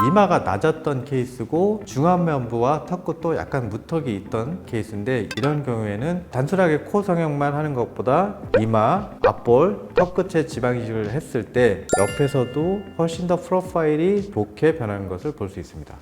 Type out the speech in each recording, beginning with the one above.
이마가 낮았던 케이스고 중안면부와 턱끝도 약간 무턱이 있던 케이스인데, 이런 경우에는 단순하게 코 성형만 하는 것보다 이마, 앞볼, 턱끝에 지방 이식을 했을 때 옆에서도 훨씬 더 프로파일이 좋게 변하는 것을 볼 수 있습니다.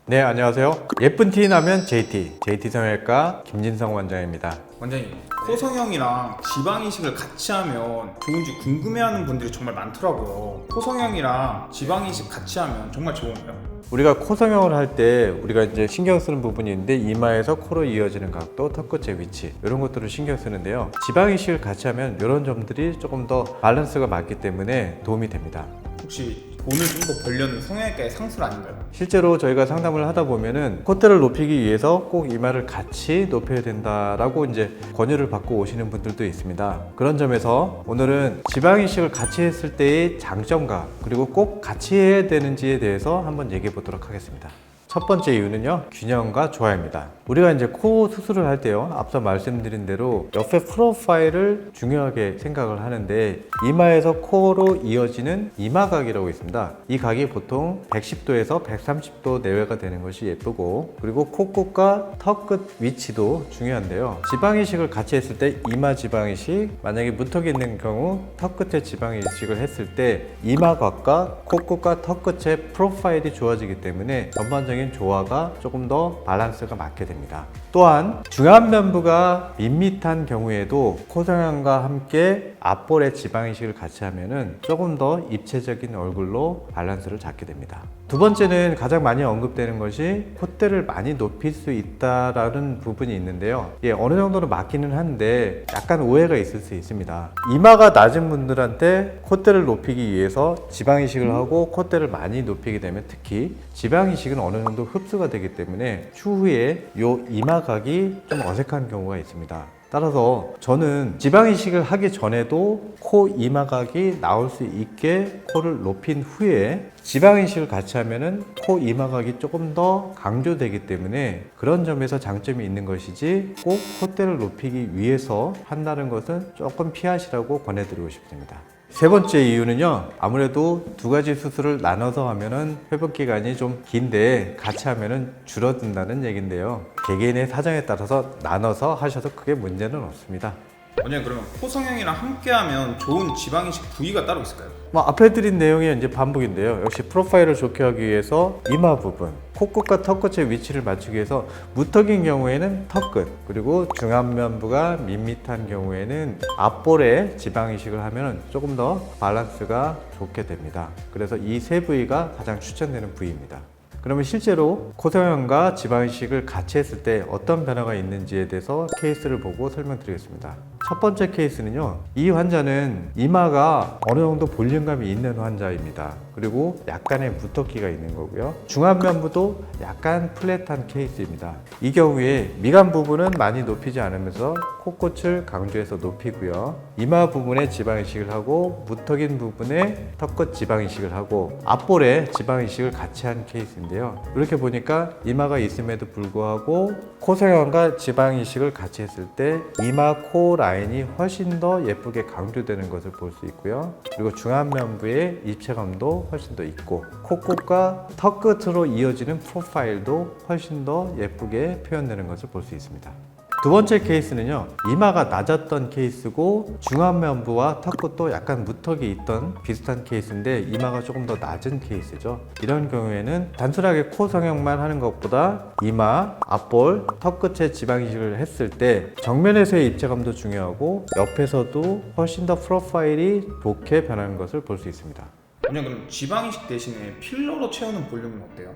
네, 안녕하세요. 예쁜 티 나면 JT 성형외과 김진성 원장입니다. 원장님, 코 성형이랑 지방 이식을 같이 하면 좋은지 궁금해하는 분들이 정말 많더라고요. 코 성형이랑 지방 이식 같이 하면 정말 좋은가요? 우리가 코 성형을 할 때 우리가 이제 신경 쓰는 부분이 있는데, 이마에서 코로 이어지는 각도, 턱끝의 위치, 이런 것들을 신경 쓰는데요. 지방 이식을 같이 하면 이런 점들이 조금 더 밸런스가 맞기 때문에 도움이 됩니다. 혹시 돈을 좀 더 벌려는 성형외과의 상술 아닌가요? 실제로 저희가 상담을 하다 보면은 콧대를 높이기 위해서 꼭 이마를 같이 높여야 된다라고 이제 권유를 받고 오시는 분들도 있습니다. 그런 점에서 오늘은 지방 이식을 같이 했을 때의 장점과, 그리고 꼭 같이 해야 되는지에 대해서 한번 얘기해 보도록 하겠습니다. 첫 번째 이유는요, 균형과 조화입니다. 우리가 이제 코 수술을 할 때요, 앞서 말씀드린 대로 옆에 프로파일을 중요하게 생각을 하는데, 이마에서 코로 이어지는 이마각이라고 있습니다. 이 각이 보통 110도에서 130도 내외가 되는 것이 예쁘고, 그리고 코끝과 턱끝 위치도 중요한데요. 지방 이식을 같이 했을 때 이마 지방 이식, 만약에 무턱이 있는 경우 턱끝에 지방 이식을 했을 때 이마각과 코끝과 턱끝의 프로파일이 좋아지기 때문에 전반적인 조화가 조금 더 밸런스가 맞게 됩니다. 또한 중안면부가 밋밋한 경우에도 코 성형과 함께 앞볼에 지방 이식을 같이 하면은 조금 더 입체적인 얼굴로 밸런스를 잡게 됩니다. 두 번째는 가장 많이 언급되는 것이 콧대를 많이 높일 수 있다라는 부분이 있는데요. 어느 정도는 맞기는 한데 약간 오해가 있을 수 있습니다. 이마가 낮은 분들한테 콧대를 높이기 위해서 지방 이식을 하고 콧대를 많이 높이게 되면, 특히 지방 이식은 어느 정도 흡수가 되기 때문에 추후에 요 이마각이 좀 어색한 경우가 있습니다. 따라서 저는 지방 이식을 하기 전에도 코 이마각이 나올 수 있게 코를 높인 후에 지방 이식을 같이 하면은 코 이마각이 조금 더 강조되기 때문에 그런 점에서 장점이 있는 것이지, 꼭 콧대를 높이기 위해서 한다는 것은 조금 피하시라고 권해드리고 싶습니다. 세 번째 이유는요, 아무래도 두 가지 수술을 나눠서 하면은 회복 기간이 좀 긴데 같이 하면은 줄어든다는 얘긴데요. 개개인의 사정에 따라서 나눠서 하셔도 크게 문제는 없습니다. 원장님, 그러면 코 성형이랑 함께 하면 좋은 지방 이식 부위가 따로 있을까요? 앞에 드린 내용이 이제 반복인데요. 역시 프로파일을 좋게 하기 위해서 이마 부분, 코끝과 턱끝의 위치를 맞추기 위해서 무턱인 경우에는 턱끝, 그리고 중안면부가 밋밋한 경우에는 앞볼에 지방 이식을 하면 조금 더 밸런스가 좋게 됩니다. 그래서 이 세 부위가 가장 추천되는 부위입니다. 그러면 실제로 코 성형과 지방 이식을 같이 했을 때 어떤 변화가 있는지에 대해서 케이스를 보고 설명드리겠습니다. 첫 번째 케이스는요, 이 환자는 이마가 어느 정도 볼륨감이 있는 환자입니다. 그리고 약간의 무턱기가 있는 거고요. 중안면부도 약간 플랫한 케이스입니다. 이 경우에 미간 부분은 많이 높이지 않으면서 코끝을 강조해서 높이고요. 이마 부분에 지방 이식을 하고 무턱인 부분에 턱끝 지방 이식을 하고 앞볼에 지방 이식을 같이 한 케이스인데요. 이렇게 보니까 이마가 있음에도 불구하고 코 성형과 지방 이식을 같이 했을 때 이마 코 라인이 훨씬 더 예쁘게 강조되는 것을 볼 수 있고요. 그리고 중안면부의 입체감도 훨씬 더 있고, 코끝과 턱 끝으로 이어지는 프로파일도 훨씬 더 예쁘게 표현되는 것을 볼 수 있습니다. 두 번째 케이스는요, 이마가 낮았던 케이스고 중안면부와 턱끝도 약간 무턱이 있던 비슷한 케이스인데 이마가 조금 더 낮은 케이스죠. 이런 경우에는 단순하게 코 성형만 하는 것보다 이마, 앞볼, 턱끝에 지방 이식을 했을 때 정면에서의 입체감도 중요하고 옆에서도 훨씬 더 프로파일이 좋게 변하는 것을 볼 수 있습니다. 원장님, 그럼 지방 이식 대신에 필러로 채우는 볼륨은 어때요?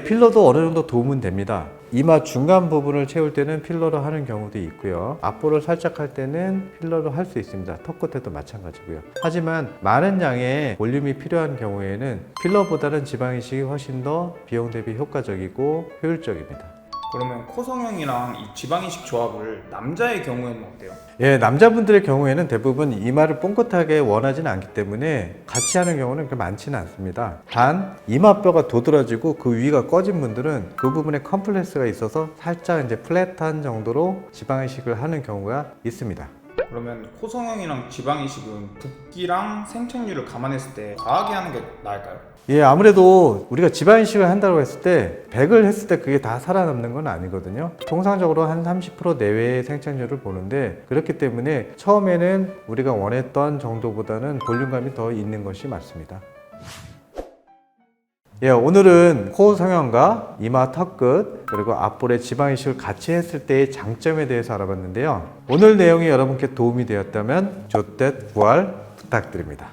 필러도 어느 정도 도움은 됩니다. 이마 중간 부분을 채울 때는 필러로 하는 경우도 있고요. 앞볼을 살짝 할 때는 필러로 할 수 있습니다. 턱 끝에도 마찬가지고요. 하지만 많은 양의 볼륨이 필요한 경우에는 필러보다는 지방 이식이 훨씬 더 비용 대비 효과적이고 효율적입니다. 그러면 코 성형이랑 이 지방 이식 조합을 남자의 경우에는 어때요? 남자분들의 경우에는 대부분 이마를 뽕긋하게 원하지는 않기 때문에 같이 하는 경우는 그렇게 많지는 않습니다. 단 이마뼈가 도드라지고 그 위가 꺼진 분들은 그 부분에 컴플렉스가 있어서 살짝 이제 플랫한 정도로 지방 이식을 하는 경우가 있습니다. 그러면 코 성형이랑 지방 이식은 붓기랑 생착률을 감안했을 때 과하게 하는 게 나을까요? 예, 아무래도 우리가 지방 이식을 한다고 했을 때 100을 했을 때 그게 다 살아남는 건 아니거든요. 통상적으로 한 30% 내외의 생착률을 보는데, 그렇기 때문에 처음에는 우리가 원했던 정도보다는 볼륨감이 더 있는 것이 맞습니다. 예, 오늘은 코 성형과 이마 턱끝 그리고 앞볼의 지방 이식을 같이 했을 때의 장점에 대해서 알아봤는데요. 오늘 내용이 여러분께 도움이 되었다면 좋댓 부활 부탁드립니다.